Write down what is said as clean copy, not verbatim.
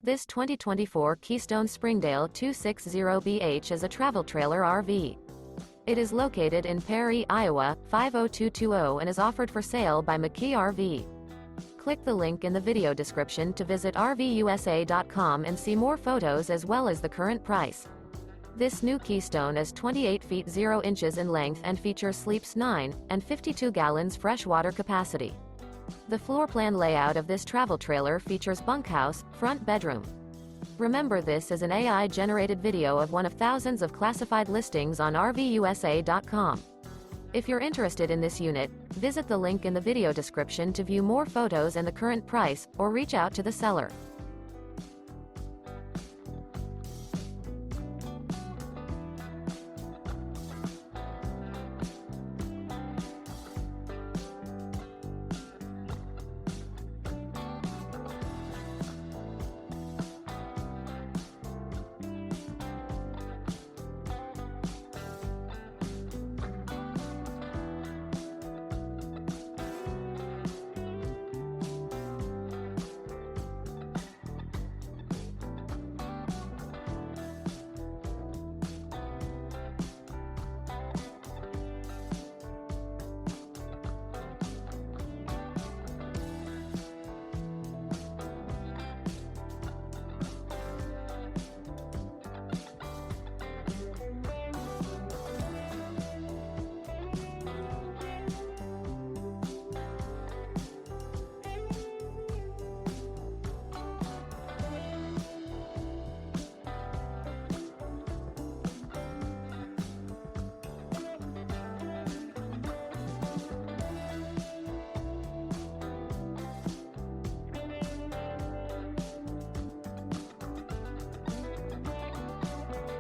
This 2024 Keystone Springdale 260BH is a travel trailer RV. It is located in Perry, Iowa, 50220 and is offered for sale by McKee RV. Click the link in the video description to visit RVUSA.com and see more photos as well as the current price. This new Keystone is 28 feet 0 inches in length and features sleeps 9 and 52 gallons fresh water capacity. The floor plan layout of this travel trailer features bunkhouse, front bedroom. Remember, this is an AI-generated video of one of thousands of classified listings on RVUSA.com. If you're interested in this unit, visit the link in the video description to view more photos and the current price, or reach out to the seller.